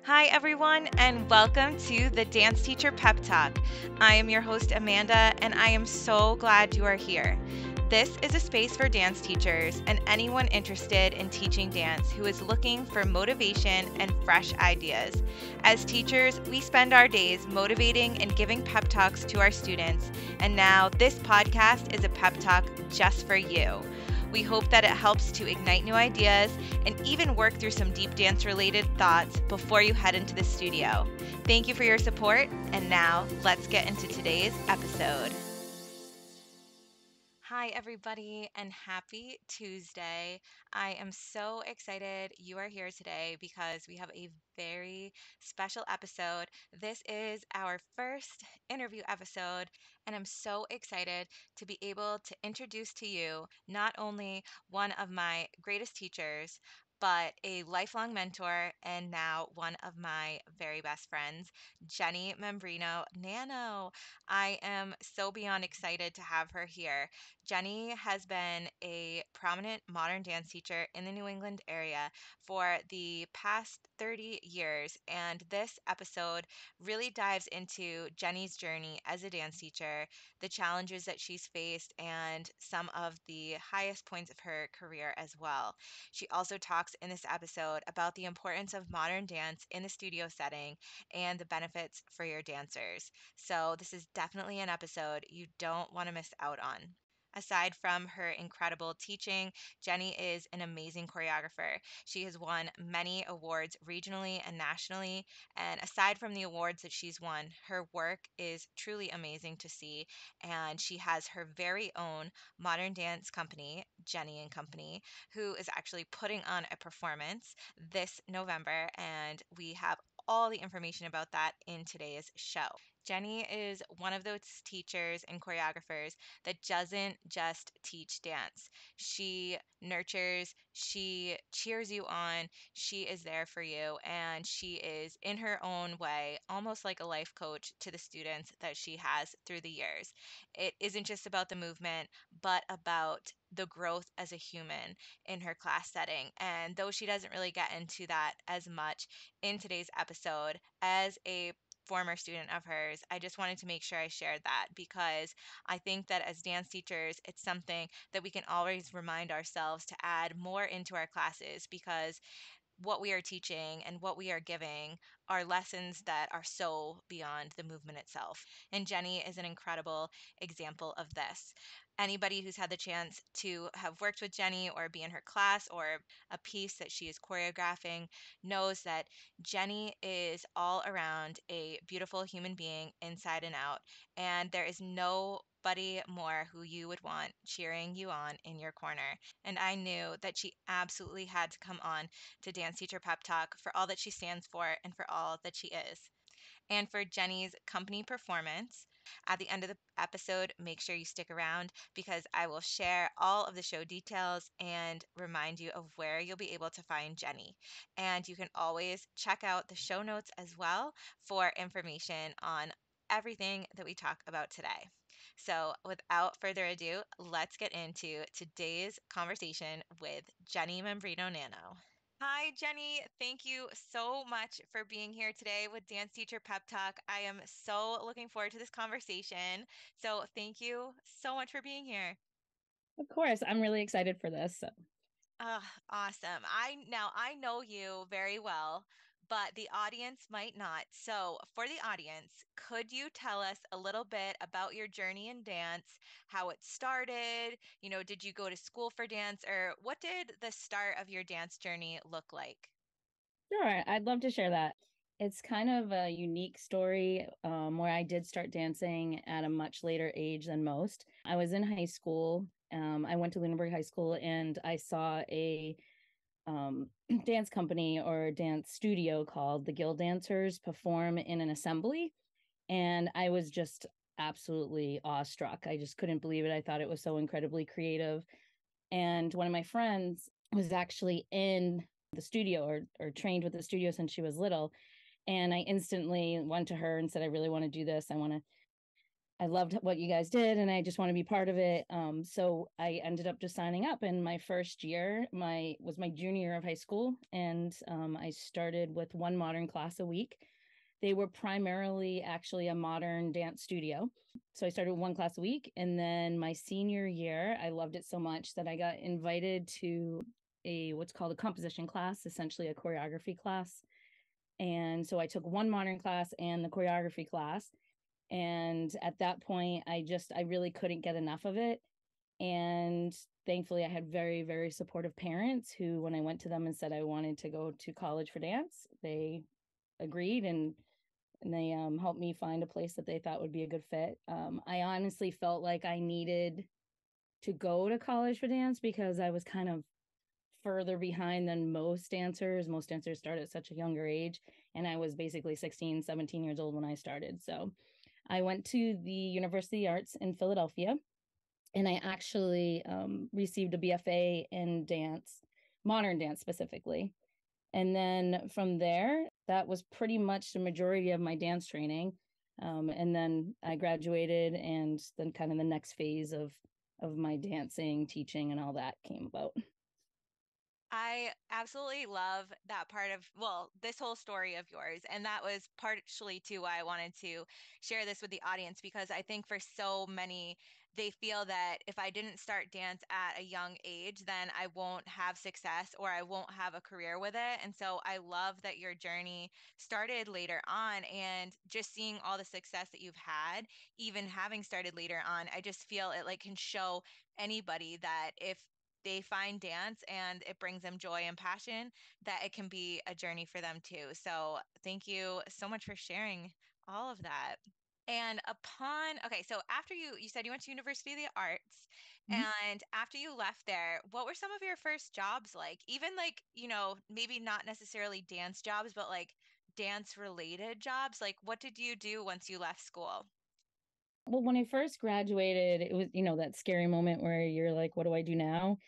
Hi, everyone, and welcome to the Dance Teacher Pep Talk. I am your host, Amanda, and I am so glad you are here. This is a space for dance teachers and anyone interested in teaching dance who is looking for motivation and fresh ideas. As teachers, we spend our days motivating and giving pep talks to our students, and now this podcast is a pep talk just for you. We hope that it helps to ignite new ideas and even work through some deep dance related thoughts before you head into the studio. Thank you for your support, and now let's get into today's episode. Hi, everybody, and happy Tuesday. I am so excited you are here today because we have a very special episode. This is our first interview episode, and I'm so excited to be able to introduce to you not only one of my greatest teachers, but a lifelong mentor and now one of my very best friends, Jennie Membrino-Nano. I am so beyond excited to have her here. Jennie has been a prominent modern dance teacher in the New England area for the past 30 years, and this episode really dives into Jennie's journey as a dance teacher, the challenges that she's faced, and some of the highest points of her career as well. She also talks in this episode about the importance of modern dance in the studio setting and the benefits for your dancers. So, this is definitely an episode you don't want to miss out on. Aside from her incredible teaching, Jennie is an amazing choreographer. She has won many awards regionally and nationally. And aside from the awards that she's won, her work is truly amazing to see. And she has her very own modern dance company, Jennie and Company, who is actually putting on a performance this November. And we have all the information about that in today's show. Jennie is one of those teachers and choreographers that doesn't just teach dance. She nurtures, she cheers you on, she is there for you, and she is, in her own way, almost like a life coach to the students that she has through the years. It isn't just about the movement, but about the growth as a human in her class setting. And though she doesn't really get into that as much in today's episode, as a former student of hers, I just wanted to make sure I shared that because I think that as dance teachers, it's something that we can always remind ourselves to add more into our classes because what we are teaching and what we are giving are lessons that are so beyond the movement itself. And Jennie is an incredible example of this. Anybody who's had the chance to have worked with Jennie or be in her class or a piece that she is choreographing knows that Jennie is all around a beautiful human being inside and out. And there is nobody more who you would want cheering you on in your corner. And I knew that she absolutely had to come on to Dance Teacher Pep Talk for all that she stands for and for all that she is. And for Jennie's company performance, at the end of the episode, make sure you stick around because I will share all of the show details and remind you of where you'll be able to find Jennie. And you can always check out the show notes as well for information on everything that we talk about today. So, without further ado, let's get into today's conversation with Jennie Membrino Nano. Hi, Jennie. Thank you so much for being here today with Dance Teacher Pep Talk. I am so looking forward to this conversation. So, thank you so much for being here. Of course, I'm really excited for this. So. Awesome. I know you very well, but the audience might not. So, for the audience, could you tell us a little bit about your journey in dance, how it started? Did you go to school for dance, or what did the start of your dance journey look like? Sure, I'd love to share that. It's kind of a unique story where I did start dancing at a much later age than most. I was in high school. I went to Lunenburg High School and I saw a dance company or dance studio called the Guild Dancers perform in an assembly. And I was just absolutely awestruck. I just couldn't believe it. I thought it was so incredibly creative. And one of my friends was actually in the studio or trained with the studio since she was little. And I instantly went to her and said, I really want to do this. I want to I loved what you guys did and I just want to be part of it. So I ended up just signing up. And my first year was my junior year of high school. And I started with one modern class a week. They were primarily actually a modern dance studio. So I started with one class a week. And then my senior year, I loved it so much that I got invited to a what's called a composition class, essentially a choreography class. And so I took one modern class and the choreography class. And at that point, I really couldn't get enough of it. And thankfully, I had very, very supportive parents who, when I went to them and said I wanted to go to college for dance, they agreed and they helped me find a place that they thought would be a good fit. I honestly felt like I needed to go to college for dance because I was kind of further behind than most dancers. Most dancers start at such a younger age. And I was basically 16, 17 years old when I started. So I went to the University of Arts in Philadelphia and I actually received a BFA in dance, modern dance specifically. And then from there, that was pretty much the majority of my dance training. And then I graduated, and then kind of the next phase of my dancing, teaching, and all that came about. I absolutely love that part of, well, this whole story of yours. And that was partially too why I wanted to share this with the audience because I think for so many, they feel that if I didn't start dance at a young age, then I won't have success or I won't have a career with it. And so I love that your journey started later on and just seeing all the success that you've had, even having started later on, I just feel it like can show anybody that if they find dance and it brings them joy and passion, that it can be a journey for them too. So, thank you so much for sharing all of that. And okay, so after you said you went to University of the Arts, Mhm. and after you left there, what were some of your first jobs like? Even like, maybe not necessarily dance jobs, but like dance related jobs. Like, what did you do once you left school? Well, when I first graduated, it was, that scary moment where you're like, what do I do now?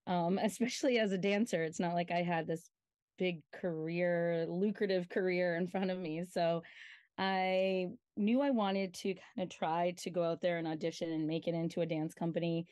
Especially as a dancer, it's not like I had this big career, lucrative career in front of me. So I knew I wanted to kind of try to go out there and audition and make it into a dance company.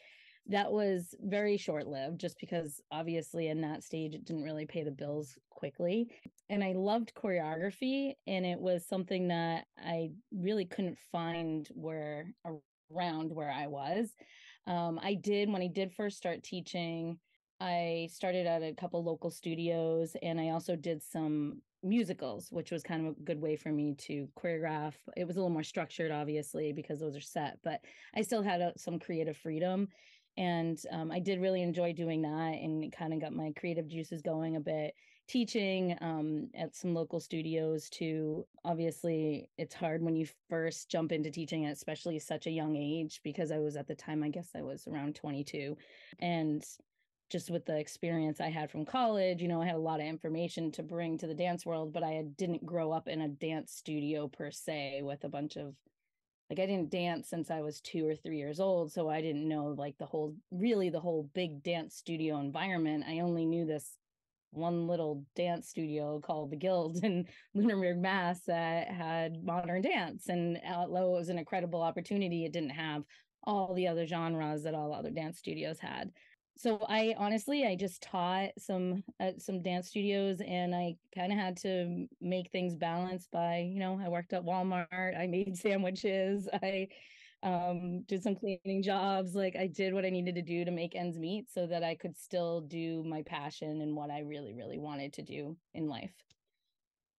That was very short lived, just because obviously in that stage it didn't really pay the bills quickly. And I loved choreography, and it was something that I really couldn't find around where I was. When I did first start teaching, I started at a couple local studios and I also did some musicals, which was kind of a good way for me to choreograph. It was a little more structured, obviously, because those are set, but I still had some creative freedom. And I did really enjoy doing that, and it kind of got my creative juices going a bit. Teaching at some local studios too. Obviously, it's hard when you first jump into teaching at especially such a young age, because I was at the time, I guess I was around 22. And just with the experience I had from college, I had a lot of information to bring to the dance world, but didn't grow up in a dance studio per se with a bunch of I didn't dance since I was 2 or 3 years old. So I didn't know like the whole big dance studio environment. I only knew this one little dance studio called the Guild in Lunenburg, Mass, that had modern dance. And although it was an incredible opportunity, it didn't have all the other genres that all other dance studios had. So I just taught some at some dance studios, and I kind of had to make things balance by, I worked at Walmart, I made sandwiches, I did some cleaning jobs. Like I did what I needed to do to make ends meet so that I could still do my passion and what I really, really wanted to do in life.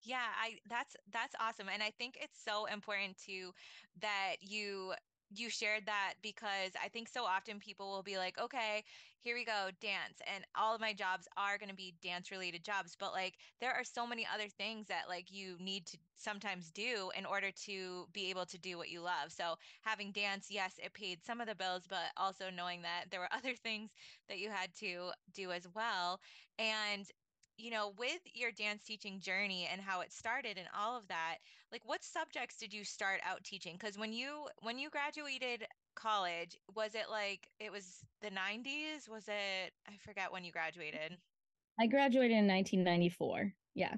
Yeah, that's awesome. And I think it's so important too that you shared that because I think so often people will be like, "Okay, here we go, dance." And all of my jobs are going to be dance related jobs, but like there are so many other things that like you need to sometimes do in order to be able to do what you love. So, having dance, yes, it paid some of the bills, but also knowing that there were other things that you had to do as well. And with your dance teaching journey and how it started and all of that, like what subjects did you start out teaching? Because when you graduated college, was it like it was the 90s? Was it, I forget when you graduated. I graduated in 1994. Yeah.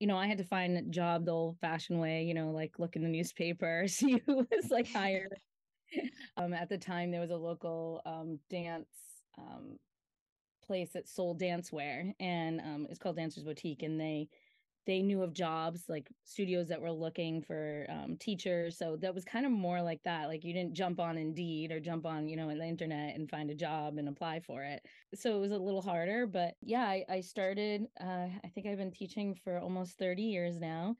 I had to find a job the old fashioned way, like look in the newspaper, see who was like hired. At the time, there was a local dance um, place that sold dancewear, and it's called Dancers Boutique, and they knew of jobs like studios that were looking for teachers. So that was kind of more like that. Like you didn't jump on Indeed or jump on, the internet and find a job and apply for it. So it was a little harder. But yeah, I started, I think I've been teaching for almost 30 years now.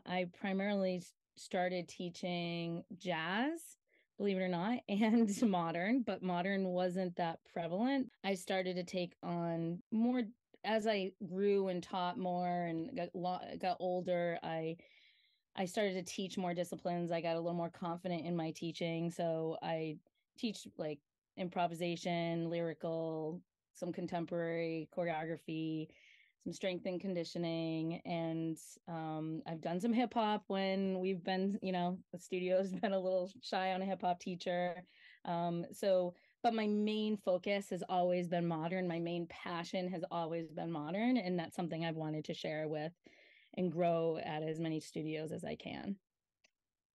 I primarily started teaching jazz, believe it or not, and modern, but modern wasn't that prevalent. I started to take on more as I grew and taught more and got older. I started to teach more disciplines. I got a little more confident in my teaching, so I teach like improvisation, lyrical, some contemporary choreography, some strength and conditioning, and I've done some hip hop when we've been, the studio's been a little shy on a hip hop teacher. So, but my main focus has always been modern. My main passion has always been modern, and that's something I've wanted to share with and grow at as many studios as I can.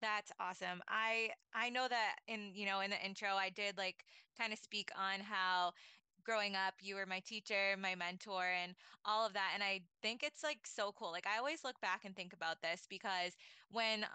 That's awesome. I know that in the intro I did like kind of speak on how growing up you were my teacher, my mentor and all of that and I think it's like so cool. Like I always look back and think about this because when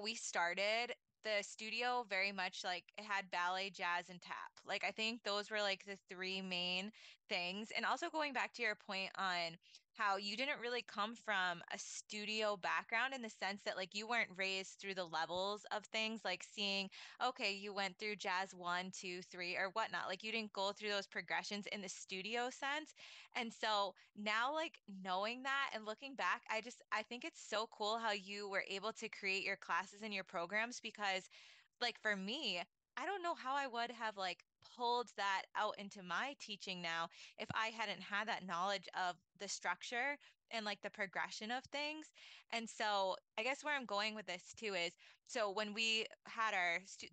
we started the studio very much like it had ballet, jazz and tap. Like I think those were like the three main things. And also going back to your point on how you didn't really come from a studio background in the sense that like you weren't raised through the levels of things like seeing, okay, you went through jazz one, two, three, or whatnot. Like you didn't go through those progressions in the studio sense. And so now, like knowing that and looking back, I think it's so cool how you were able to create your classes and your programs because like for me, I don't know how I would have like pulled that out into my teaching now if I hadn't had that knowledge of the structure and like the progression of things. And so I guess where I'm going with this too is so when we had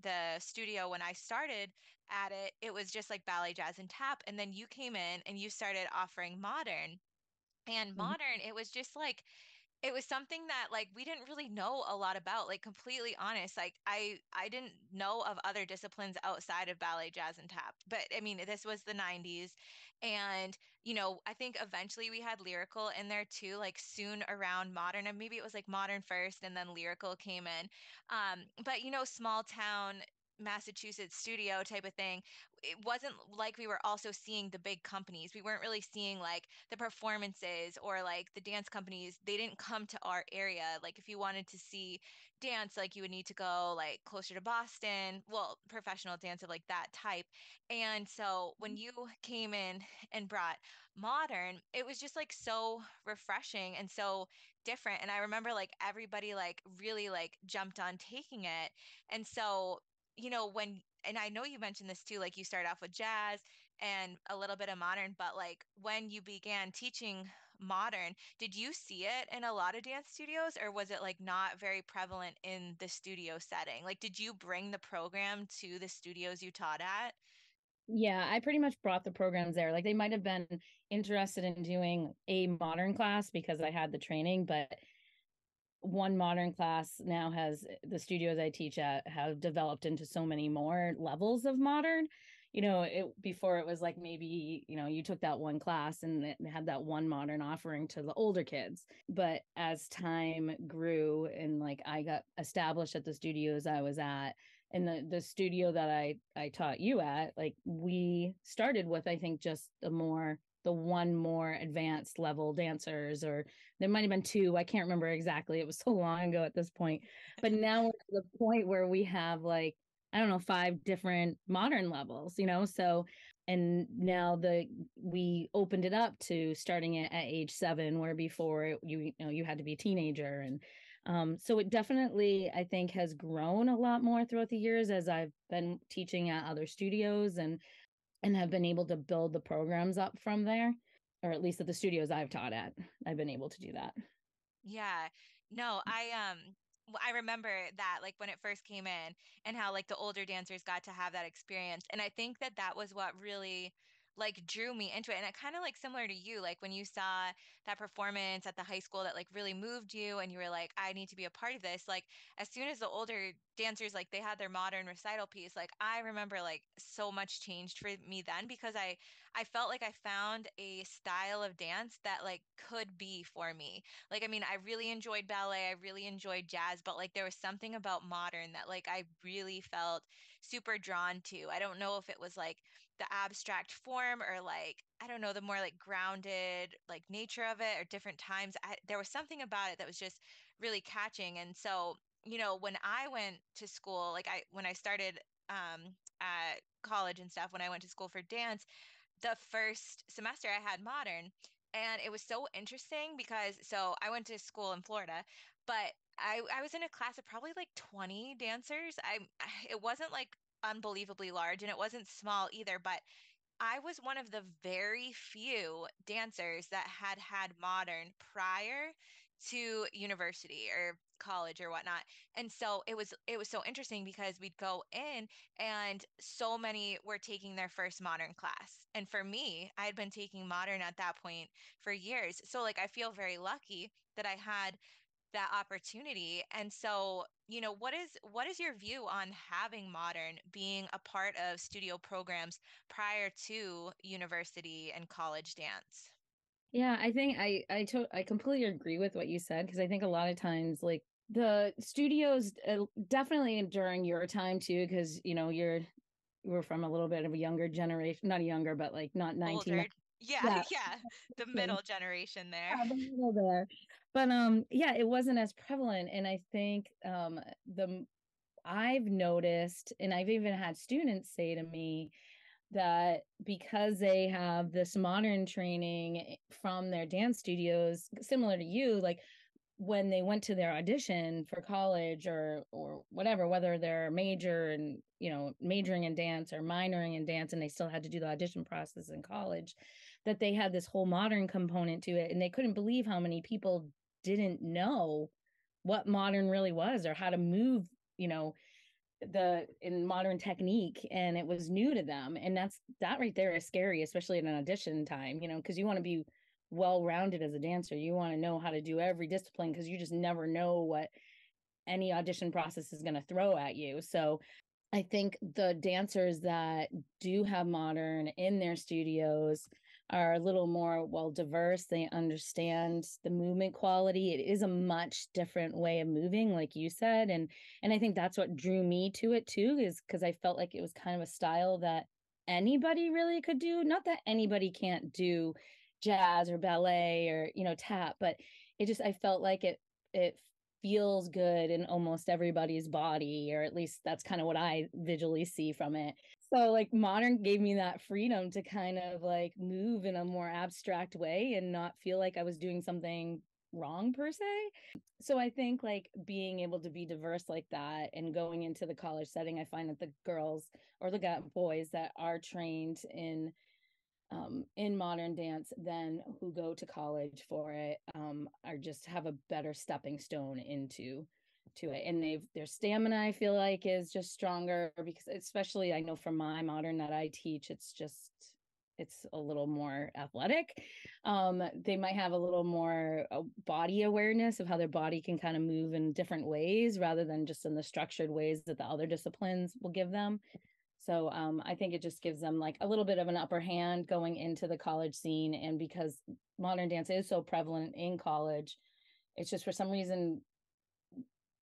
the studio when I started at it, it was just like ballet, jazz, and tap. And then you came in and you started offering modern. And Mhm. modern, it was just like it was something that like we didn't really know a lot about, like completely honest. Like I didn't know of other disciplines outside of ballet, jazz, and tap. But I mean, this was the 90s. And, I think eventually we had lyrical in there too, like soon around modern. And maybe it was like modern first and then lyrical came in. But small town Massachusetts studio type of thing, it wasn't like we were also seeing the big companies. We weren't really seeing like the performances or like the dance companies. They didn't come to our area. Like if you wanted to see dance, like you would need to go like closer to Boston, well, professional dance of like that type. And so when you came in and brought modern, it was just like so refreshing and so different. And I remember like everybody like really like jumped on taking it. And so and I know you mentioned this too, like you start off with jazz and a little bit of modern, but like when you began teaching modern, did you see it in a lot of dance studios or was it like not very prevalent in the studio setting? Like, did you bring the program to the studios you taught at? Yeah, I pretty much brought the programs there. Like they might have been interested in doing a modern class because I had the training, but one modern class now has the studios I teach at have developed into so many more levels of modern. Before it was like maybe, you took that one class and it had that one modern offering to the older kids. But as time grew and like I got established at the studios I was at, and the studio that I taught you at, like we started with I think just the one more advanced level dancers, or there might have been two. I can't remember exactly. It was so long ago at this point. But now we're to the point where we have like, I don't know, five different modern levels, So, and now we opened it up to starting it at age 7, where before you had to be a teenager. And so it definitely, I think, has grown a lot more throughout the years as I've been teaching at other studios and have been able to build the programs up from there, or at least at the studios I've taught at. I've been able to do that. Yeah. No, I remember that like when it first came in and how like the older dancers got to have that experience. And I think that that was what really like drew me into it. And it kind of like similar to you, like when you saw that performance at the high school that like really moved you and you were like, I need to be a part of this. Like as soon as the older dancers, like they had their modern recital piece, like I remember like so much changed for me then because I felt like I found a style of dance that like could be for me. Like, I mean, I really enjoyed ballet, I really enjoyed jazz, but like there was something about modern that like I really felt super drawn to. I don't know if it was like the abstract form or like I don't know the more like grounded like nature of it or different times there was something about it that was just really catching. And so when I went to school, like I when I started at college and stuff, when I went to school for dance, the first semester I had modern, and it was so interesting because so I went to school in Florida, but I was in a class of probably like 20 dancers. It wasn't like unbelievably large and it wasn't small either, but I was one of the very few dancers that had had modern prior to university or college or whatnot. And so it was so interesting because we'd go in and so many were taking their first modern class. And for me, I had been taking modern at that point for years. So like I feel very lucky that I had that opportunity. And so, what is your view on having modern being a part of studio programs prior to university and college dance? Yeah, I think I completely agree with what you said because I think a lot of times like the studios definitely during your time too because we're from a little bit of a younger generation, not a younger but like not 19. Older. Yeah, Yeah. yeah. The middle generation there. Yeah, the middle there. But yeah, it wasn't as prevalent. And I think the I've noticed, and I've even had students say to me that because they have this modern training from their dance studios, similar to you, like when they went to their audition for college or whatever, whether they're major and majoring in dance or minoring in dance, and they still had to do the audition process in college, that they had this whole modern component to it, and they couldn't believe how many people didn't know what modern really was or how to move, you know, the in modern technique, and it was new to them. And that right there is scary, especially in an audition time, because you want to be well rounded as a dancer. You want to know how to do every discipline because you just never know what any audition process is going to throw at you. So I think the dancers that do have modern in their studios are a little more well diverse. They understand the movement quality. It is a much different way of moving, like you said. And I think that's what drew me to it too, is because I felt like it was kind of a style that anybody really could do. Not that anybody can't do jazz or ballet or, tap, but I felt like it feels good in almost everybody's body, or at least that's kind of what I visually see from it. So like modern gave me that freedom to kind of like move in a more abstract way and not feel like I was doing something wrong per se. So I think like being able to be diverse like that and going into the college setting, I find that the girls or the boys that are trained in modern dance than who go to college for it, are just have a better stepping stone into to it. And their stamina, I feel like, is just stronger because, especially I know from my modern that I teach, it's a little more athletic. They might have a little more body awareness of how their body can kind of move in different ways rather than just in the structured ways that the other disciplines will give them. So I think it just gives them like a little bit of an upper hand going into the college scene. And because modern dance is so prevalent in college, it's just for some reason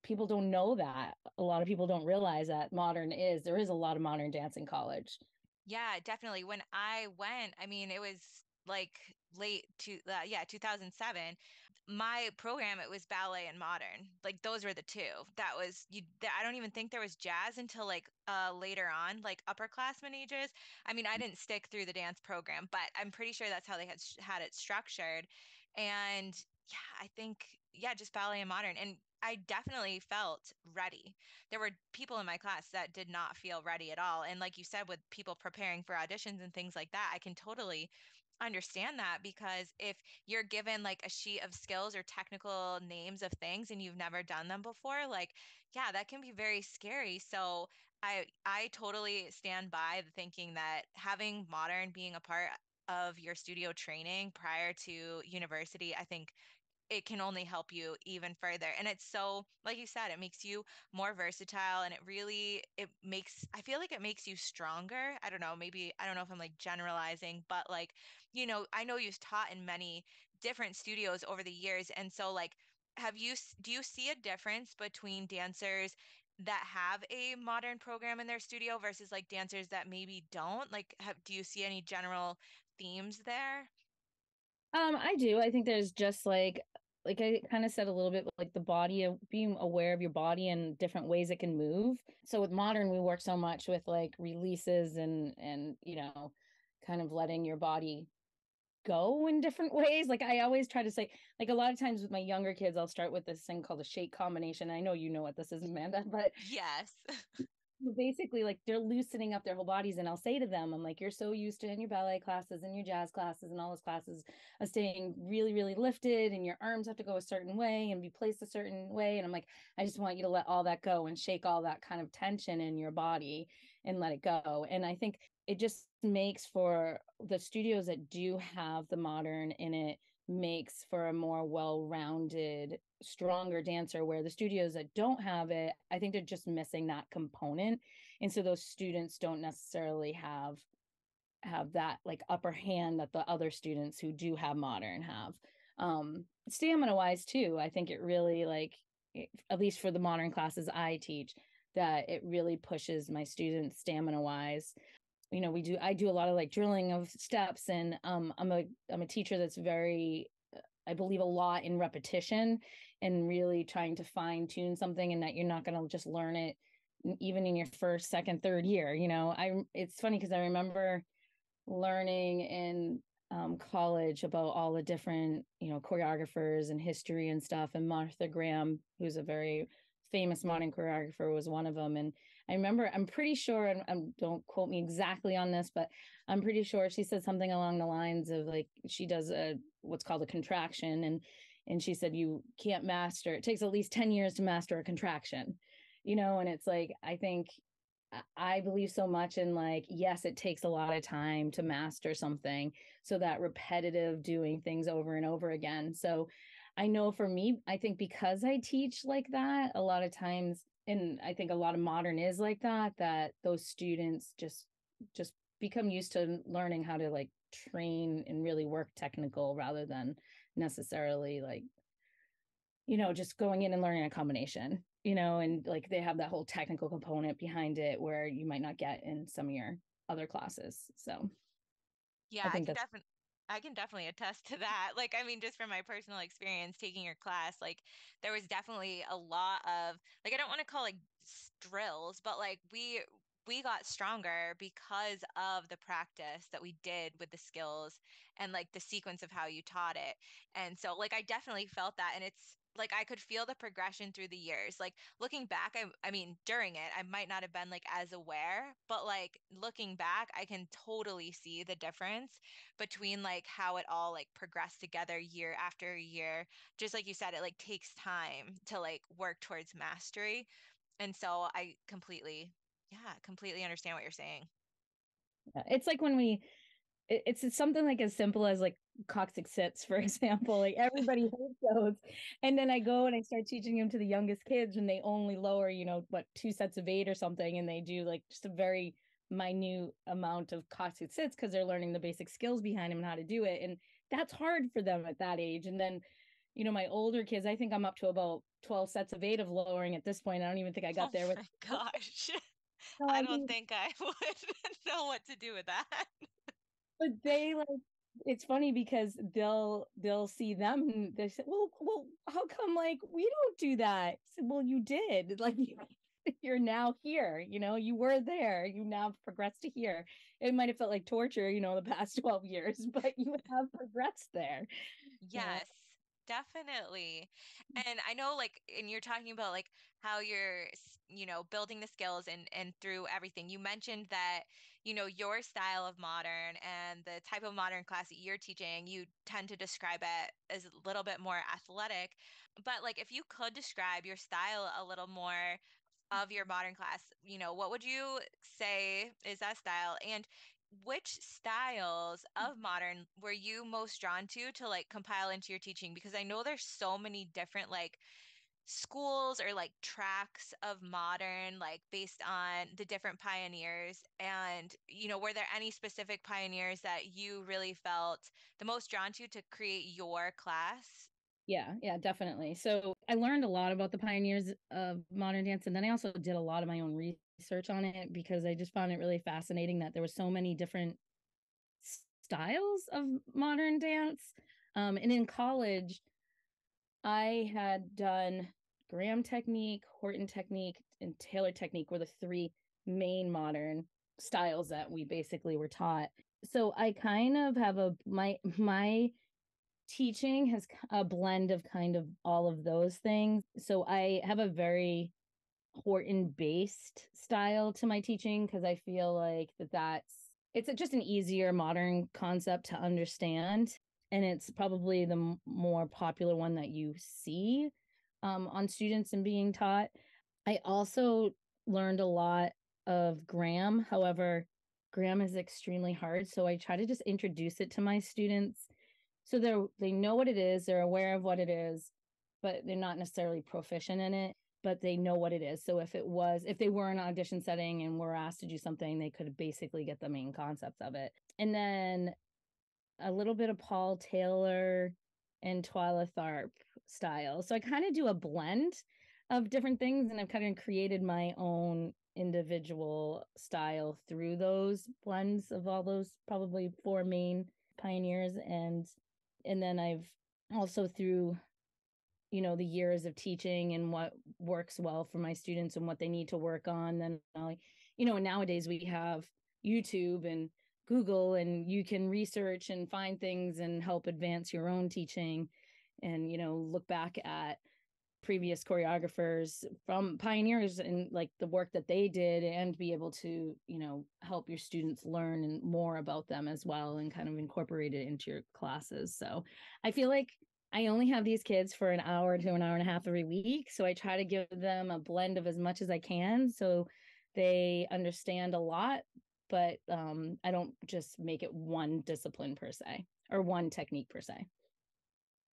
people don't know that. A lot of people don't realize that there is a lot of modern dance in college. Yeah, definitely. When I went, I mean, it was like late to yeah, 2007. My program, it was ballet and modern. Like those were the two. That was I don't even think there was jazz until like later on, like upperclassmen ages. I mean, I didn't stick through the dance program, but I'm pretty sure that's how they had it structured. And yeah, I think yeah, just ballet and modern. And I definitely felt ready. There were people in my class that did not feel ready at all. And like you said, with people preparing for auditions and things like that, I can totally understand that because if you're given like a sheet of skills or technical names of things and you've never done them before, like yeah, that can be very scary. So I totally stand by the thinking that having modern being a part of your studio training prior to university, I think it can only help you even further. And it's so, like you said, it makes you more versatile and it makes, I feel like it makes you stronger. I don't know, maybe, I don't know if I'm like generalizing, but like, I know you've taught in many different studios over the years. And so, like, do you see a difference between dancers that have a modern program in their studio versus like dancers that maybe don't? Like, do you see any general themes there? I do. I think there's just like I kind of said a little bit like the body of being aware of your body and different ways it can move. So with modern, we work so much with like releases and kind of letting your body go in different ways. Like I always try to say, like a lot of times with my younger kids, I'll start with this thing called a shake combination. I know you know what this is, Amanda, but Yes. basically like they're loosening up their whole bodies, and I'll say to them, I'm like, you're so used to in your ballet classes and your jazz classes and all those classes of staying really really lifted, and your arms have to go a certain way and be placed a certain way, and I'm like, I just want you to let all that go and shake all that kind of tension in your body and let it go. And I think it just makes for the studios that do have the modern in it, makes for a more well-rounded, stronger dancer, where the studios that don't have it, I think they're just missing that component. And so those students don't necessarily have that like upper hand that the other students who do have modern have. Stamina wise too, I think it really like, at least for the modern classes I teach, that it really pushes my students stamina wise. I do a lot of like drilling of steps, and I'm a teacher that's very, I believe a lot in repetition and really trying to fine tune something, and that you're not going to just learn it even in your first, second, third year. It's funny because I remember learning in college about all the different, choreographers and history and stuff. And Martha Graham, who's a very famous modern choreographer, was one of them. And I remember, I'm pretty sure, and don't quote me exactly on this, but I'm pretty sure she said something along the lines of like, she does a what's called a contraction, and she said you can't master. It takes at least 10 years to master a contraction. And it's like, I think I believe so much in like, yes, it takes a lot of time to master something. So that repetitive doing things over and over again. So I know for me, I think because I teach like that a lot of times, and I think a lot of modern is like that, that those students just become used to learning how to like train and really work technical rather than necessarily like, just going in and learning a combination, and like they have that whole technical component behind it where you might not get in some of your other classes. So Yeah, I think that's I can definitely attest to that. Like, I mean, just from my personal experience taking your class, like there was definitely a lot of like I don't want to call like drills, but like we got stronger because of the practice that we did with the skills and like the sequence of how you taught it. And so like I definitely felt that and it's like I could feel the progression through the years. Like looking back, I mean, during it, I might not have been like as aware, but like looking back, I can totally see the difference between like how it all like progressed together year after year. Just like you said, it like takes time to like work towards mastery. And so yeah, completely understand what you're saying. it's like when it's something like as simple as like coccyx sits, for example. Like everybody hates those. And then I go and I start teaching them to the youngest kids, and they only lower, what, 2 sets of 8 or something. And they do like just a very minute amount of coccyx sits because they're learning the basic skills behind them and how to do it. And that's hard for them at that age. And then, my older kids, I think I'm up to about 12 sets of 8 of lowering at this point. I don't even think I got Oh there with, my gosh. no, I I don't think, think I would know what to do with that. but they like, it's funny because they'll see them and they say, well, how come like we don't do that? I said, well, you did. Like you're now here, you were there, you now progressed to here. It might have felt like torture, the past 12 years, but you have progressed there. Yeah. Yes, definitely. And I know like and you're talking about like how you're building the skills and through everything. You mentioned that your style of modern and the type of modern class that you're teaching, you tend to describe it as a little bit more athletic. But like if you could describe your style a little more of your modern class, what would you say is that style? And which styles of modern were you most drawn to like compile into your teaching? Because I know there's so many different like schools or like tracks of modern, like based on the different pioneers. And, were there any specific pioneers that you really felt the most drawn to create your class? Yeah, yeah, definitely. So I learned a lot about the pioneers of modern dance, and then I also did a lot of my own research on it because I just found it really fascinating that there were so many different styles of modern dance. And in college, I had done Graham technique, Horton technique, and Taylor technique were the three main modern styles that we basically were taught. So I kind of have my teaching has a blend of kind of all of those things. So I have a very Horton based style to my teaching because I feel like it's just an easier modern concept to understand, and it's probably the more popular one that you see on students and being taught. I also learned a lot of Graham. However, Graham is extremely hard, so I try to just introduce it to my students so they know what it is, they're aware of what it is, but they're not necessarily proficient in it, but they know what it is. So if they were in an audition setting and were asked to do something, they could basically get the main concepts of it. And then a little bit of Paul Taylor and Twyla Tharp style. So I kind of do a blend of different things, and I've kind of created my own individual style through those blends of all those probably four main pioneers. And then I've also through the years of teaching and what works well for my students and what they need to work on, then and nowadays we have YouTube and Google, and you can research and find things and help advance your own teaching, and look back at previous choreographers from pioneers and like the work that they did, and be able to help your students learn and more about them as well, and kind of incorporate it into your classes. So I feel like I only have these kids for an hour to an hour and a half every week, so I try to give them a blend of as much as I can so they understand a lot, but I don't just make it one discipline per se or one technique per se.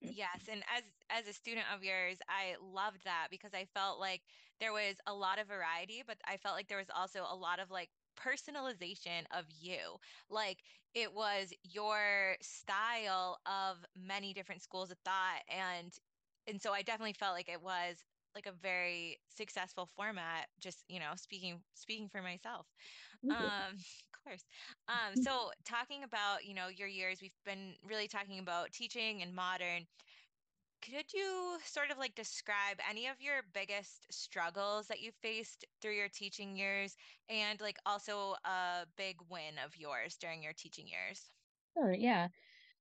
Yes, and as a student of yours, I loved that because I felt like there was a lot of variety, but I felt like there was also a lot of like personalization of you. Like it was your style of many different schools of thought, and so I definitely felt like it was like a very successful format, just, speaking for myself. Of course. So talking about, your years, we've been really talking about teaching and modern. Could you sort of like describe any of your biggest struggles that you faced through your teaching years and like also a big win of yours during your teaching years? Sure, yeah.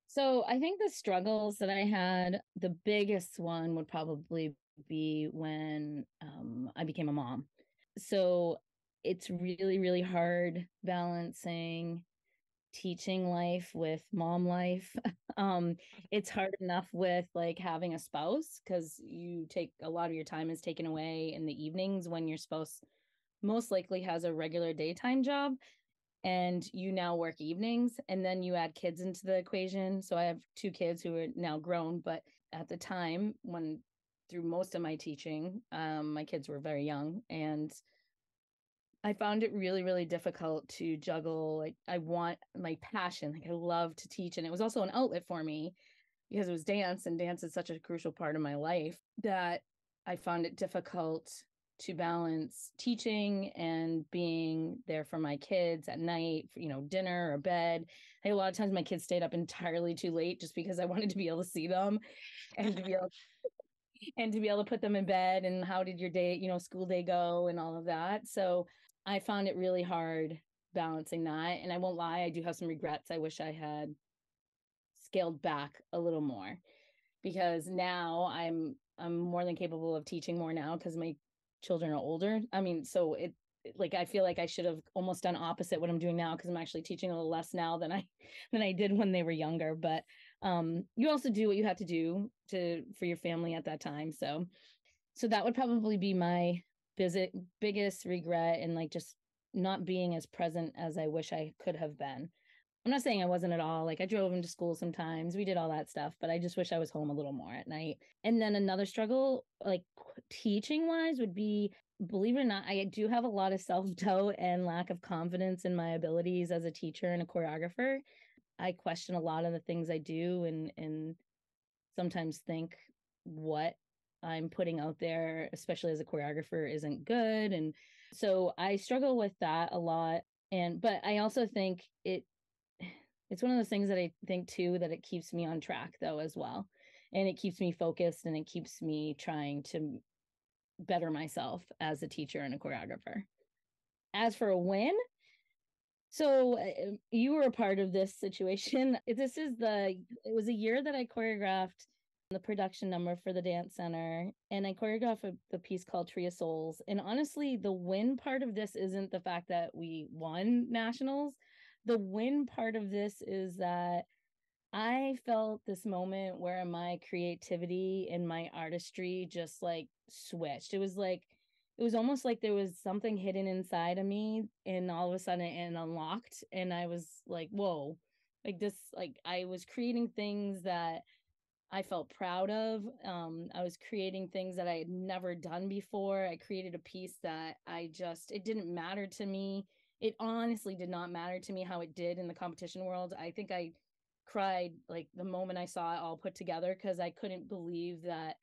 So I think the struggles that I had, the biggest one would probably be when I became a mom. So it's really, really hard balancing teaching life with mom life. um, it's hard enough with like having a spouse because you take a lot of your time is taken away in the evenings when your spouse most likely has a regular daytime job, and you now work evenings, and then you add kids into the equation. So I have two kids who are now grown, but at the time when through most of my teaching, my kids were very young, and I found it really, really difficult to juggle. Like I want my passion, like I love to teach, and it was also an outlet for me because it was dance, and dance is such a crucial part of my life that I found it difficult to balance teaching and being there for my kids at night, for, dinner or bed. A lot of times my kids stayed up entirely too late just because I wanted to be able to see them and to be able to put them in bed, and how did your day, school day go and all of that. So I found it really hard balancing that. And I won't lie, I do have some regrets. I wish I had scaled back a little more, because now I'm more than capable of teaching more now because my children are older. I mean, so like I feel like I should have almost done opposite what I'm doing now because I'm actually teaching a little less now than I did when they were younger. But you also do what you have to do to for your family at that time. So that would probably be my biggest regret, and like just not being as present as I wish I could have been. I'm not saying I wasn't at all. Like I drove him to school sometimes. We did all that stuff, but I just wish I was home a little more at night. And then another struggle, like teaching wise, would be, believe it or not, I do have a lot of self-doubt and lack of confidence in my abilities as a teacher and a choreographer. I question a lot of the things I do, and sometimes think what I'm putting out there, especially as a choreographer, isn't good. And so I struggle with that a lot. And but I also think it's one of those things that I think too that it keeps me on track though as well. And it keeps me focused, and it keeps me trying to better myself as a teacher and a choreographer. As for a win, so you were a part of this situation. It was a year that I choreographed the production number for the dance center, and I choreographed the piece called Tree of Souls. And honestly, the win part of this isn't the fact that we won nationals. The win part of this is that I felt this moment where my creativity and my artistry just like switched. It was almost like there was something hidden inside of me, and all of a sudden it unlocked, and I was like, whoa. Like this, like I was creating things that I felt proud of. I was creating things that I had never done before. I created a piece that it didn't matter to me. It honestly did not matter to me how it did in the competition world. I think I cried like the moment I saw it all put together because I couldn't believe that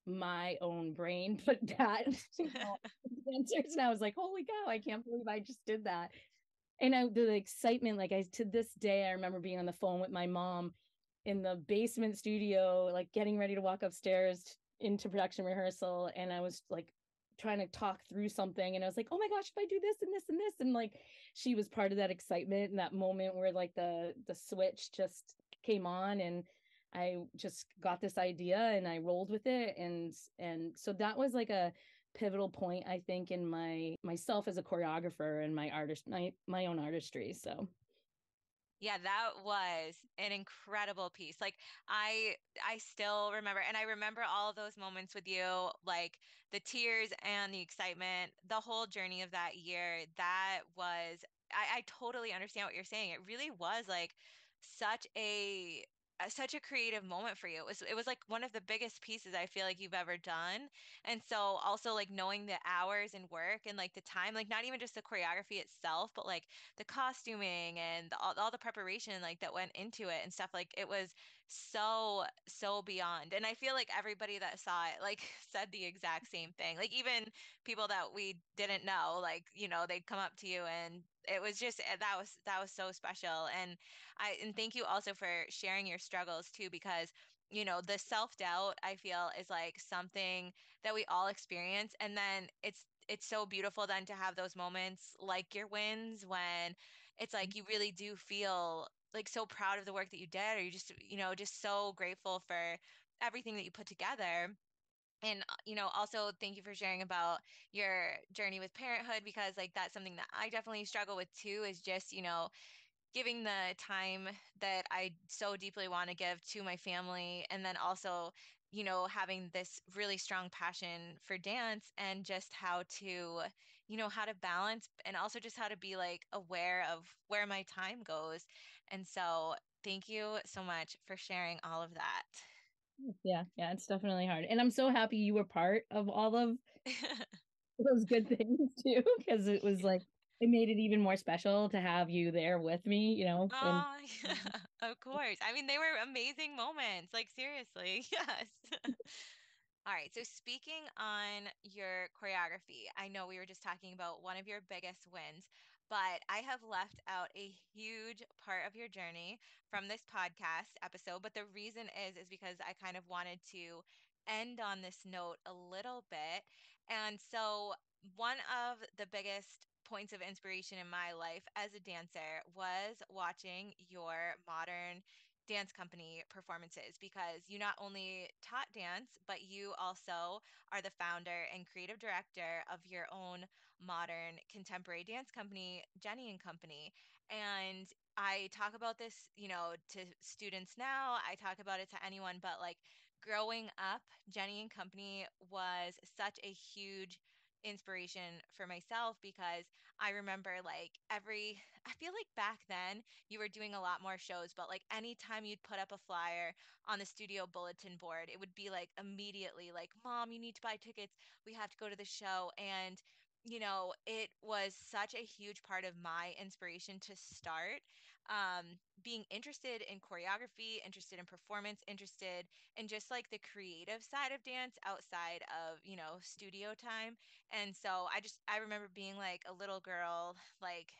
my own brain put that, answers. And I was like, holy cow, I can't believe I just did that. And the excitement, like to this day, I remember being on the phone with my mom in the basement studio, like getting ready to walk upstairs into production rehearsal. And I was like trying to talk through something. And I was like, oh my gosh, if I do this and this and this. And like she was part of that excitement and that moment where like the switch just came on, and I just got this idea and I rolled with it. And so that was like a pivotal point, I think, in myself as a choreographer and my own artistry. So Yeah, that was an incredible piece. Like I still remember, and I remember all those moments with you, like the tears and the excitement, the whole journey of that year. That was I totally understand what you're saying. It really was like such such a creative moment for you. It was like one of the biggest pieces I feel like you've ever done. And so also like knowing the hours and work and like the time, like not even just the choreography itself, but like the costuming and all the preparation like that went into it and stuff, like it was so beyond. And I feel like everybody that saw it like said the exact same thing, like even people that we didn't know, like they'd come up to you, and it was just that was so special. And thank you also for sharing your struggles too, because the self-doubt I feel is like something that we all experience, and then it's so beautiful then to have those moments like your wins when it's like you really do feel like so proud of the work that you did, or you just so grateful for everything that you put together. And also thank you for sharing about your journey with parenthood, because like that's something that I definitely struggle with too, is just giving the time that I so deeply want to give to my family. And then also, having this really strong passion for dance, and just how to balance, and also just how to be like aware of where my time goes. And so, thank you so much for sharing all of that. yeah, yeah, it's definitely hard. And I'm so happy you were part of all of those good things too, because it was like it made it even more special to have you there with me, and Oh, of course. I mean, they were amazing moments. Like, seriously. Yes. All right. So, speaking on your choreography, I know we were just talking about one of your biggest wins, but I have left out a huge part of your journey from this podcast episode. But the reason is because I kind of wanted to end on this note a little bit. And so, one of the biggest points of inspiration in my life as a dancer was watching your modern dance company performances, because you not only taught dance, but you also are the founder and creative director of your own modern contemporary dance company, Jennie and Company. And I talk about this, to students now. I talk about it to anyone, but like growing up, Jennie and Company was such a huge inspiration for myself, because I remember I feel like back then you were doing a lot more shows, but like anytime you'd put up a flyer on the studio bulletin board, it would be like immediately like, Mom, you need to buy tickets. We have to go to the show. And it was such a huge part of my inspiration to start being interested in choreography, interested in performance, interested in just like the creative side of dance outside of, studio time. And so I remember being like a little girl, like,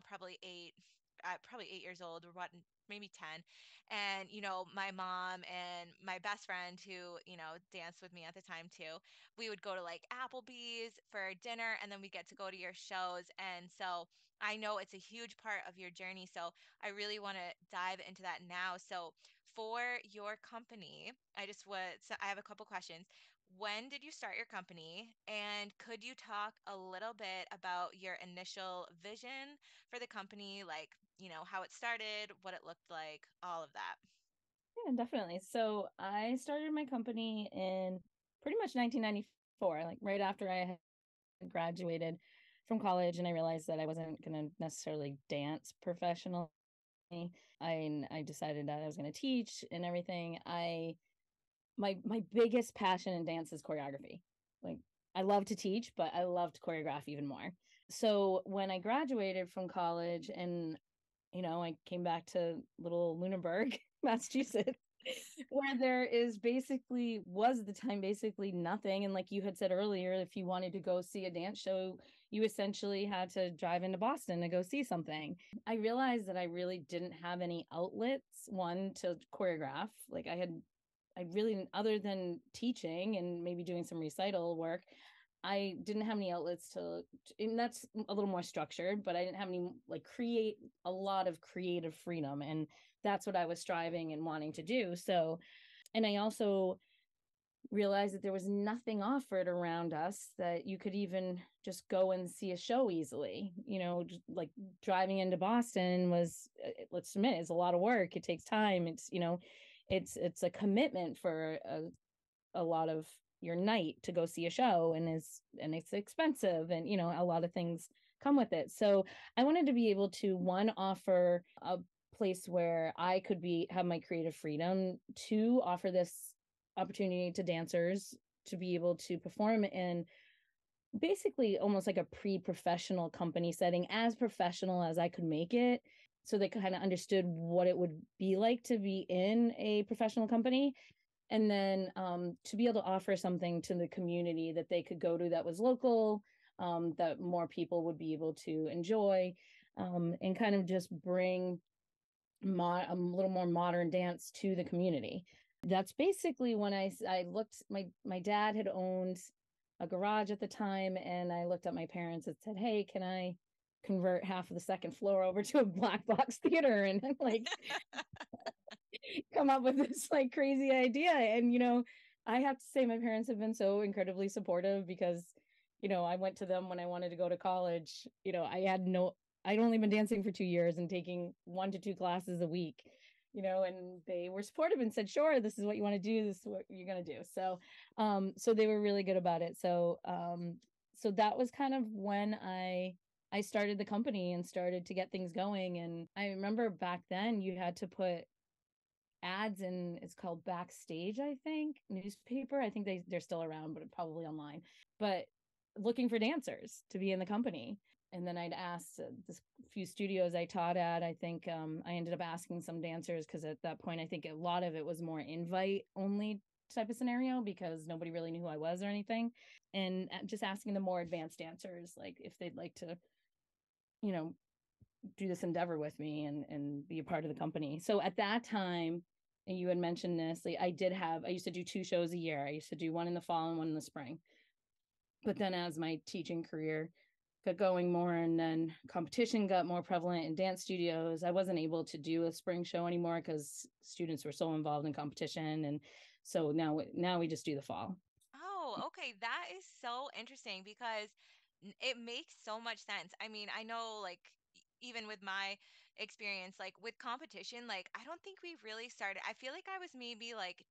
probably 8 years old, or what, maybe 10. And, my mom and my best friend who, danced with me at the time too, we would go to like Applebee's for dinner, and then we get to go to your shows. And so I know it's a huge part of your journey. So I really want to dive into that now. So for your company, I have a couple questions. When did you start your company? And could you talk a little bit about your initial vision for the company, like, how it started, what it looked like, all of that? Yeah, definitely. So I started my company in pretty much 1994, like right after I had graduated from college, and I realized that I wasn't going to necessarily dance professionally. I decided that I was going to teach and everything. My biggest passion in dance is choreography. Like, I love to teach, but I love to choreograph even more. So when I graduated from college, and I came back to little Lunenburg, Massachusetts, where there is basically was the time basically nothing. And like you had said earlier, if you wanted to go see a dance show, you essentially had to drive into Boston to go see something. I realized that I really didn't have any outlets, one, to choreograph. Like I really, other than teaching and maybe doing some recital work, I didn't have any outlets and that's a little more structured, but I didn't have any like create a lot of creative freedom. And that's what I was striving and wanting to do. So, and I also realized that there was nothing offered around us that you could even just go and see a show easily. Like driving into Boston was, let's admit, it's a lot of work. It takes time. It's a commitment for a lot of your night to go see a show, and it's expensive, and a lot of things come with it. So I wanted to be able to, one, offer a place where I could be have my creative freedom, to offer this opportunity to dancers to be able to perform in basically almost like a pre-professional company setting, as professional as I could make it, so they kind of understood what it would be like to be in a professional company. And then to be able to offer something to the community that they could go to, that was local, that more people would be able to enjoy, and kind of just bring a little more modern dance to the community. That's basically when I looked. My dad had owned a garage at the time, and I looked at my parents and said, "Hey, can I convert half of the second floor over to a black box theater?" And like come up with this like crazy idea. And I have to say my parents have been so incredibly supportive, because I went to them when I wanted to go to college. I'd only been dancing for 2 years and taking 1 to 2 classes a week, and they were supportive and said, sure, this is what you want to do, this is what you're going to do. So they were really good about it. So that was kind of when I started the company and started to get things going. And I remember back then you had to put ads in, it's called Backstage, I think, newspaper. I think they're still around, but probably online. But looking for dancers to be in the company. And then I'd asked this few studios I taught at. I think I ended up asking some dancers, because at that point I think a lot of it was more invite only type of scenario, because nobody really knew who I was or anything. And just asking the more advanced dancers, like if they'd like to, you know, do this endeavor with me and be a part of the company. So at that time, and you had mentioned this, like I used to do 2 shows a year. I used to do one in the fall and one in the spring. But then as my teaching career got going more, and then competition got more prevalent in dance studios. I wasn't able to do a spring show anymore because students were so involved in competition, and so now we just do the fall. Oh, okay. That is so interesting because it makes so much sense. I mean, I know like even with my experience, like with competition, like I don't think we really started. I feel like I was maybe like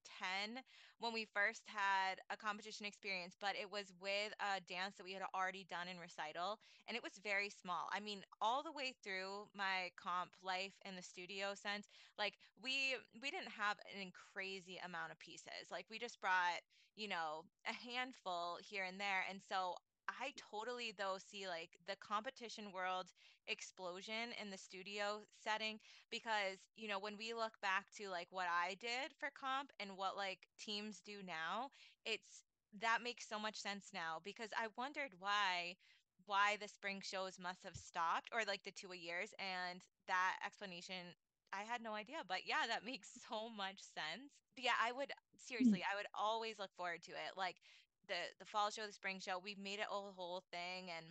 10 when we first had a competition experience, but it was with a dance that we had already done in recital, and it was very small. I mean, all the way through my comp life in the studio sense, like we didn't have an crazy amount of pieces. Like we just brought a handful here and there. And so I totally, though, see like the competition world explosion in the studio setting because, when we look back to like what I did for comp and what like teams do now, it's that makes so much sense now because I wondered why the spring shows must have stopped or like the 2 a years, and that explanation I had no idea, but yeah, that makes so much sense. But yeah, I would seriously, I would always look forward to it. Like the fall show, the spring show, we made it a whole thing, and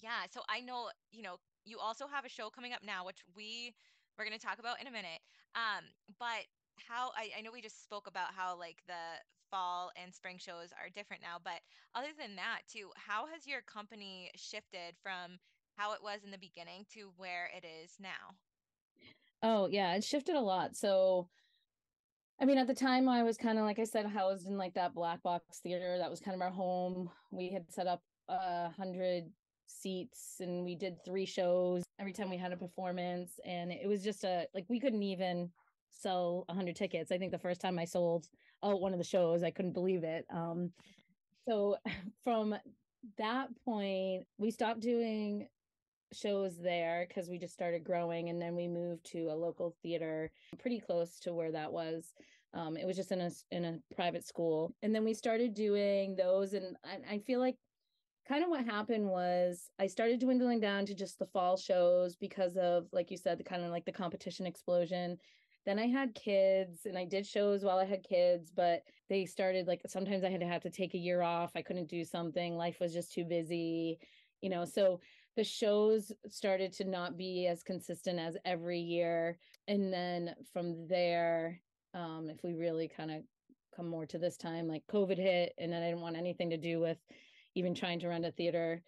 yeah, so I know, you also have a show coming up now, which we're going to talk about in a minute. Um, but how I know we just spoke about how like the fall and spring shows are different now, but other than that too, how has your company shifted from how it was in the beginning to where it is now? Oh yeah, it shifted a lot. So I mean, at the time, I was kind of, like I said, housed in like that black box theater. That was kind of our home. We had set up 100 seats, and we did 3 shows every time we had a performance. And it was just like we couldn't even sell 100 tickets. I think the first time I sold one of the shows, I couldn't believe it. So from that point, we stopped doing shows there because we just started growing, and then we moved to a local theater pretty close to where that was. It was just in a private school, and then we started doing those, and I feel like kind of what happened was I started dwindling down to just the fall shows because of, like you said, the kind of like the competition explosion. Then I had kids and I did shows while I had kids, but they started like sometimes I had to have to take a year off. I couldn't do something. Life was just too busy. So the shows started to not be as consistent as every year. And then from there, if we really kind of come more to this time, like COVID hit, and then I didn't want anything to do with even trying to run a theater.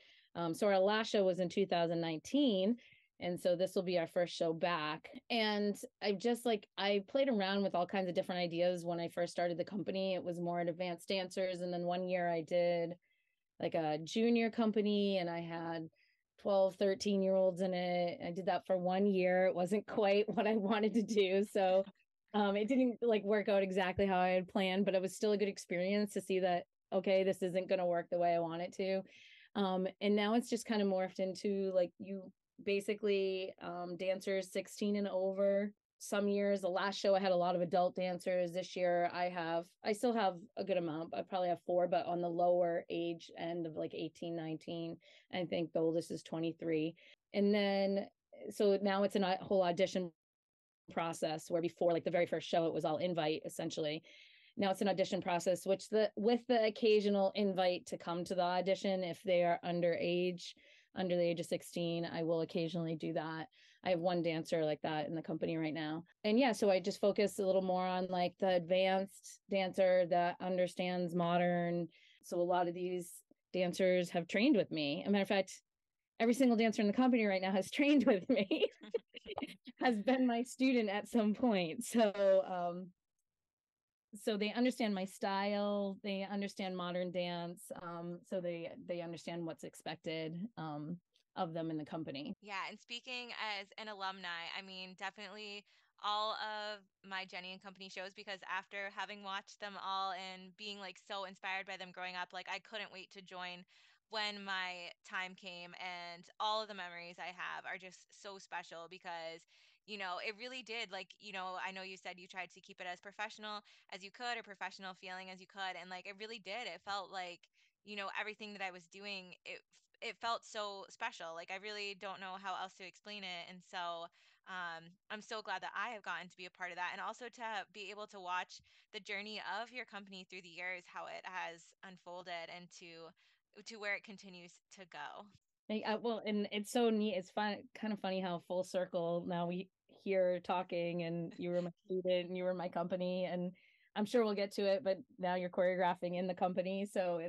So our last show was in 2019. And so this will be our first show back. And I played around with all kinds of different ideas when I first started the company. It was more advanced dancers. And then one year I did like a junior company, and I had 12, 13 year olds in it. I did that for one year. It wasn't quite what I wanted to do. So it didn't like work out exactly how I had planned, but it was still a good experience to see that, okay, this isn't going to work the way I want it to. And now it's just kind of morphed into like you basically dancers 16 and over. Some years, the last show I had a lot of adult dancers. This year I still have a good amount. I probably have four, but on the lower age end of like 18, 19. I think the oldest is 23. And then so now it's a whole audition process, where before, like the very first show, it was all invite essentially. Now it's an audition process, which with the occasional invite to come to the audition if they are underage, under the age of 16. I will occasionally do that. I have one dancer like that in the company right now. And yeah, so I just focus a little more on like the advanced dancer that understands modern. So a lot of these dancers have trained with me. As a matter of fact, every single dancer in the company right now has trained with me, has been my student at some point. So they understand my style, they understand modern dance, so they understand what's expected of them in the company. Yeah, and speaking as an alumni, I mean, definitely all of my Jenny and Company shows because after having watched them all and being like so inspired by them growing up, like I couldn't wait to join when my time came, and all of the memories I have are just so special because it really did, like, I know you said you tried to keep it as professional as you could or professional feeling as you could, and like it really did. It felt like everything that I was doing, it felt so special. Like I really don't know how else to explain it. And so I'm so glad that I have gotten to be a part of that, and also to be able to watch the journey of your company through the years, how it has unfolded and to where it continues to go. Well, and it's so neat. It's fun, kind of funny how full circle now we here talking, and you were my student, and you were my company, and I'm sure we'll get to it. But now you're choreographing in the company, so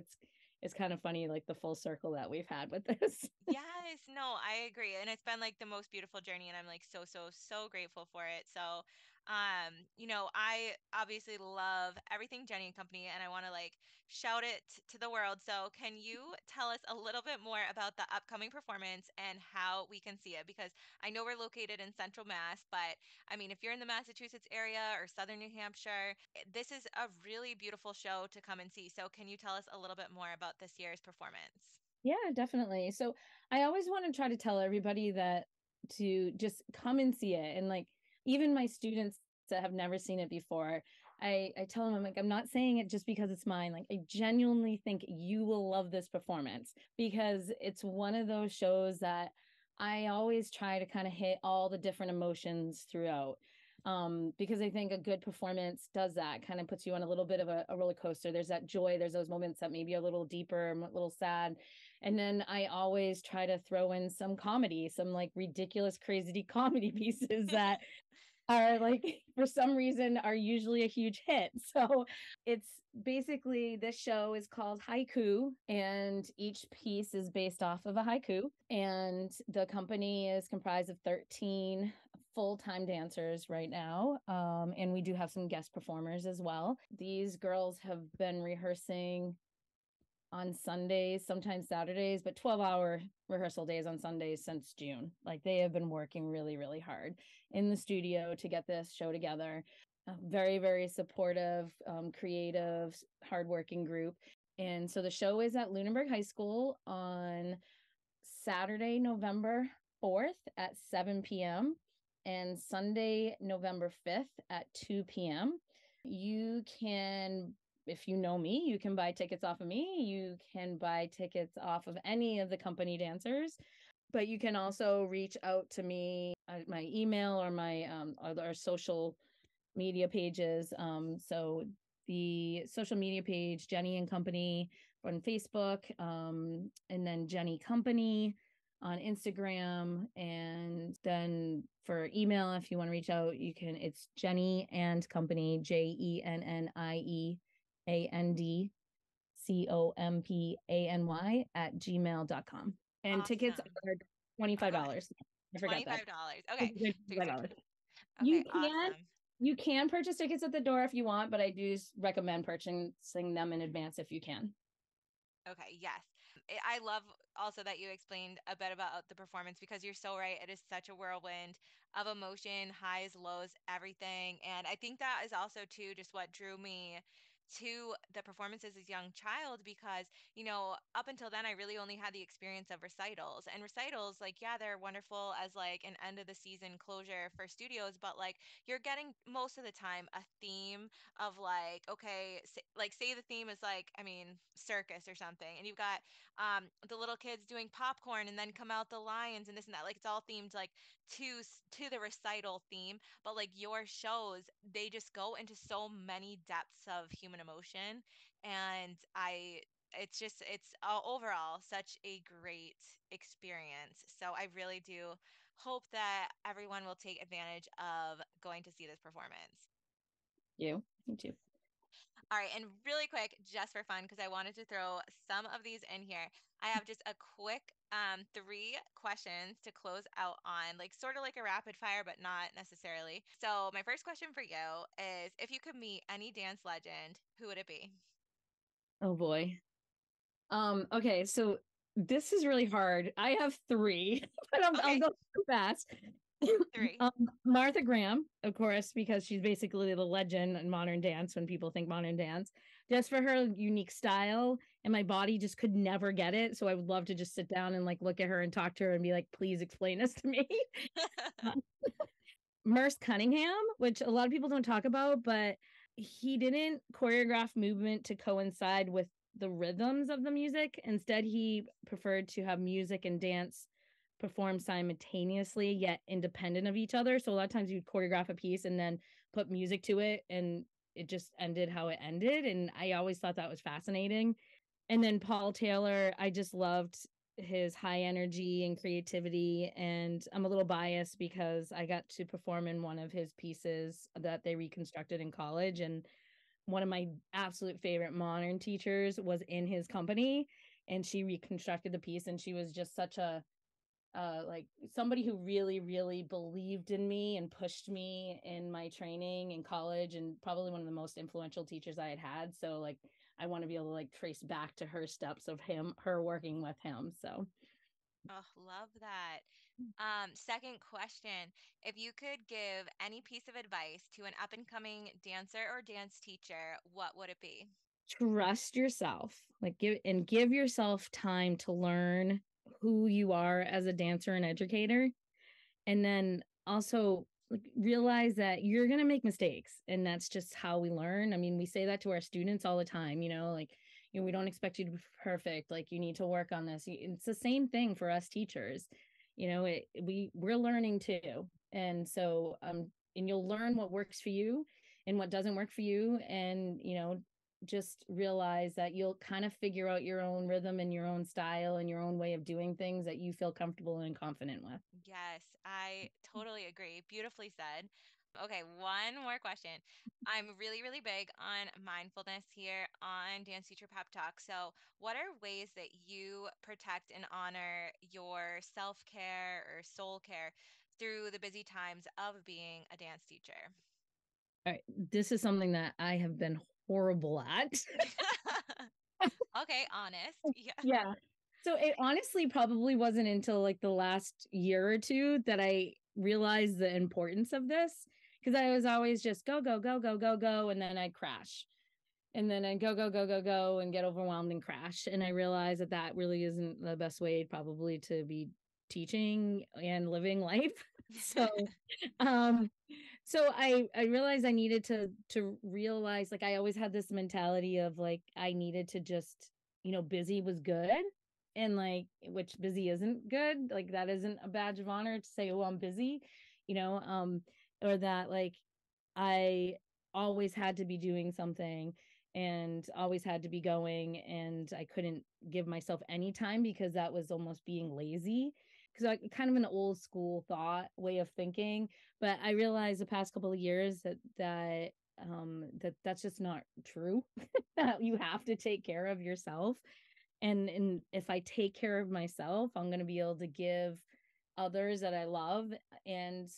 it's kind of funny, like the full circle that we've had with this. Yes, no, I agree. And it's been like the most beautiful journey and I'm like so so grateful for it. So, I obviously love everything Jenny and Company and I want to like shout it to the world. So, can you tell us a little bit more about the upcoming performance and how we can see it? Because I know we're located in Central Mass, but I mean, if you're in the Massachusetts area or Southern New Hampshire, this is a really beautiful show to come and see. So, can you tell us a little bit more about this year's performance? Yeah, definitely. So I always want to try to tell everybody that to just come and see it. And like even my students that have never seen it before, I tell them, I'm like, I'm not saying it just because it's mine. Like I genuinely think you will love this performance because it's one of those shows that I always try to kind of hit all the different emotions throughout. Because I think a good performance does that, kind of puts you on a little bit of a roller coaster. There's that joy, there's those moments that maybe a little deeper, a little sad, and then I always try to throw in some comedy, some like ridiculous, crazy comedy pieces that are like, for some reason, are usually a huge hit. So it's basically this show is called Haiku, and each piece is based off of a haiku. And the company is comprised of 13 full-time dancers right now, and we do have some guest performers as well. These girls have been rehearsing on Sundays, sometimes Saturdays, but 12-hour rehearsal days on Sundays since June. Like they have been working really, really hard in the studio to get this show together. A very, very supportive, creative, hardworking group. And so the show is at Lunenburg High School on Saturday, November 4th at 7 p.m. and Sunday, November 5th at 2 p.m. You can, if you know me, you can buy tickets off of me. You can buy tickets off of any of the company dancers, but you can also reach out to me at my email or my our social media pages. So the social media page, Jennie and Company on Facebook, and then Jennie Company on Instagram. And then for email, if you want to reach out, you can, it's Jennie and Company, JennieAndCompany at gmail.com. And tickets Awesome. are Oh, go ahead. $25. I forgot that. $25. Okay. So you said $25. okay, You can awesome. you can purchase tickets at the door if you want, but I do recommend purchasing them in advance if you can. Okay, yes. I love also that you explained a bit about the performance because you're so right. It is such a whirlwind of emotion, highs, lows, everything. And I think that is also too just what drew me to the performance as a young child because, up until then I really only had the experience of recitals. And recitals, like, yeah, they're wonderful as like an end of the season closure for studios, but like you're getting most of the time a theme of like, okay, say the theme is like, I mean, circus or something, and you've got the little kids doing popcorn, and then come out the lions and this and that. Like it's all themed like to the recital theme, but like your shows, they just go into so many depths of human emotion, and it's overall such a great experience. So I really do hope that everyone will take advantage of going to see this performance. You, me too. All right, and really quick, just for fun, because I wanted to throw some of these in here. I have just a quick three questions to close out on, like sort of like a rapid fire, but not necessarily. So my first question for you is, if you could meet any dance legend, who would it be? Oh boy. Okay, so this is really hard. I have three, but I'll Okay, go fast. three. Martha Graham, of course, because she's basically the legend in modern dance when people think modern dance, just for her unique style. And my body just could never get it. So I would love to just sit down and like look at her and talk to her and be like, please explain this to me. Merce Cunningham, which a lot of people don't talk about, but he didn't choreograph movement to coincide with the rhythms of the music. Instead, he preferred to have music and dance perform simultaneously yet independent of each other. So a lot of times you'd choreograph a piece and then put music to it, and it just ended how it ended. And I always thought that was fascinating. And then Paul Taylor, I just loved. his high energy and creativity. And I'm a little biased because I got to perform in one of his pieces that they reconstructed in college. And one of my absolute favorite modern teachers was in his company, and she reconstructed the piece, and she was just such a like somebody who really really believed in me and pushed me in my training in college, and probably one of the most influential teachers I had. So like I want to be able to like trace back to her steps of her working with him. So Oh, love that. Second question. If you could give any piece of advice to an up and coming dancer or dance teacher, what would it be? trust yourself, like give yourself time to learn who you are as a dancer and educator. And then also like realize that you're going to make mistakes, and that's just how we learn. I mean, we say that to our students all the time, like, we don't expect you to be perfect, like you need to work on this. It's the same thing for us teachers. We're learning too. And so and you'll learn what works for you and what doesn't work for you. And just realize that you'll kind of figure out your own rhythm and your own style and your own way of doing things that you feel comfortable and confident with. Yes, I totally agree. Beautifully said. Okay, one more question. I'm really, really big on mindfulness here on Dance Teacher Pep Talk. So, what are ways that you protect and honor your self care or soul care through the busy times of being a dance teacher? All right, this is something that I have been horrible at. Okay, honest. Yeah. Yeah. So it honestly probably wasn't until like the last year or two that I realized the importance of this, because I was always just go, go, go, go, go, go. And then I'd crash. And then I'd go, go, go, go, go and get overwhelmed and crash. And I realized that that really isn't the best way probably to be teaching and living life. So um I realized I needed to realize, like, I always had this mentality of like I needed to just, busy was good, and like, which busy isn't good, like that isn't a badge of honor to say, oh, I'm busy, you know or that like I always had to be doing something and always had to be going, and I couldn't give myself any time because that was almost being lazy, because I kind of an old school thought way of thinking. But I realized the past couple of years that's just not true. That you have to take care of yourself, and if I take care of myself, I'm going to be able to give others that I love and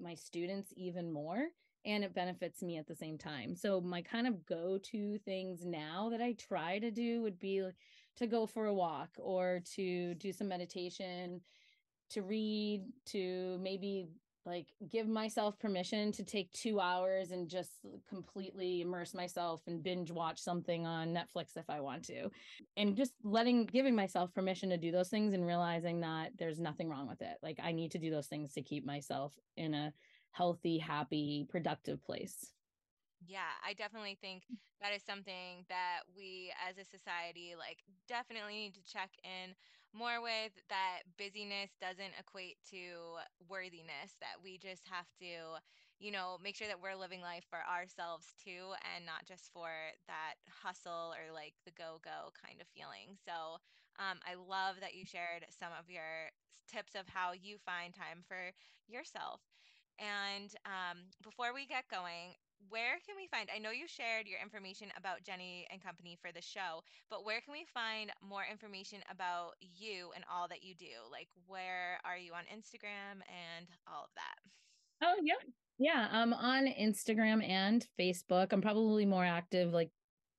my students even more, and it benefits me at the same time. So my kind of go-to things now that I try to do would be like, to go for a walk or to do some meditation, to read, to maybe like give myself permission to take 2 hours and just completely immerse myself and binge watch something on Netflix if I want to. And just giving myself permission to do those things and realizing that there's nothing wrong with it. Like I need to do those things to keep myself in a healthy, happy, productive place. Yeah, I definitely think that is something that we as a society like definitely need to check in more with, that busyness doesn't equate to worthiness, that we just have to, make sure that we're living life for ourselves too and not just for that hustle or like the go-go kind of feeling. So, I love that you shared some of your tips of how you find time for yourself. And before we get going, where can we find? I know you shared your information about Jennie and Company for the show, but where can we find more information about you and all that you do? Like, where are you on Instagram and all of that? Oh yeah. Yeah, I'm on Instagram and Facebook. I'm probably more active like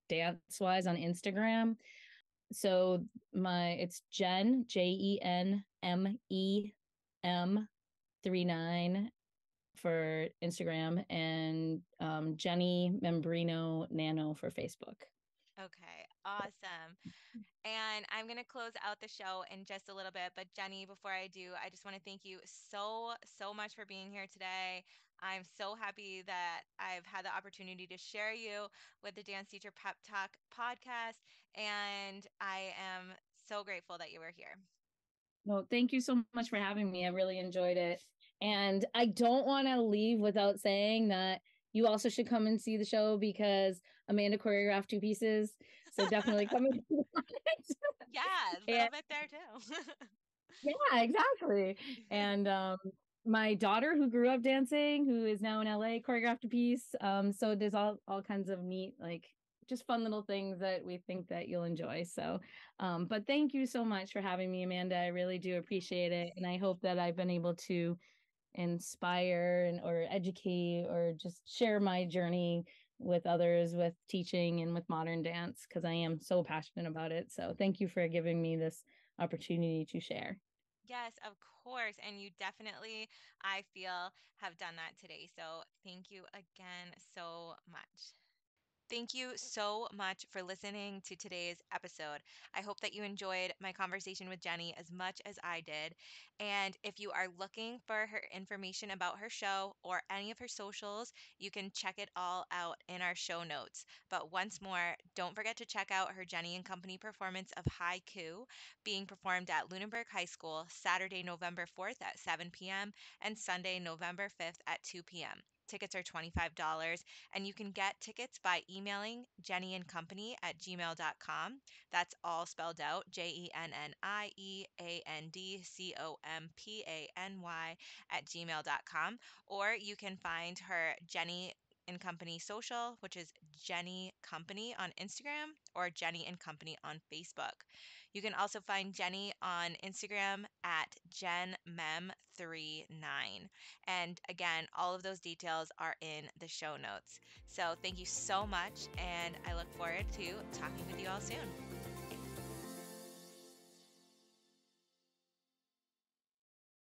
dance wise on Instagram. So it's Jennie Mem 39 for Instagram, and Jennie Membrino-Nano for Facebook. Okay, awesome. And I'm going to close out the show in just a little bit. But Jennie, before I do, I just want to thank you so, so much for being here today. I'm so happy that I've had the opportunity to share you with the Dance Teacher Pep Talk podcast. And I am so grateful that you were here. Well, thank you so much for having me. I really enjoyed it. And I don't want to leave without saying that you also should come and see the show because Amanda choreographed 2 pieces. So definitely come and see it. Yeah, a And little bit there too. know. Yeah, exactly. And my daughter who grew up dancing, who is now in LA, choreographed a piece. So there's all kinds of neat, like just fun little things that we think that you'll enjoy. So but thank you so much for having me, Amanda. I really do appreciate it. And I hope that I've been able to inspire and or educate or just share my journey with others with teaching and with modern dance because I am so passionate about it. So thank you for giving me this opportunity to share. Yes, of course. And you definitely, I feel, have done that today. So thank you again so much. Thank you so much for listening to today's episode. I hope that you enjoyed my conversation with Jennie as much as I did. And if you are looking for her information about her show or any of her socials, you can check it all out in our show notes. But once more, don't forget to check out her Jennie and Company performance of Haiku being performed at Lunenburg High School Saturday, November 4th at 7 p.m. and Sunday, November 5th at 2 p.m. Tickets are $25 and you can get tickets by emailing jennieandcompany@gmail.com. That's all spelled out JennieAndCompany@gmail.com. Or you can find her Jennie and Company social, which is Jennie Company on Instagram or Jennie and Company on Facebook. You can also find Jennie on Instagram at JenMem39. And again, all of those details are in the show notes. So thank you so much, and I look forward to talking with you all soon.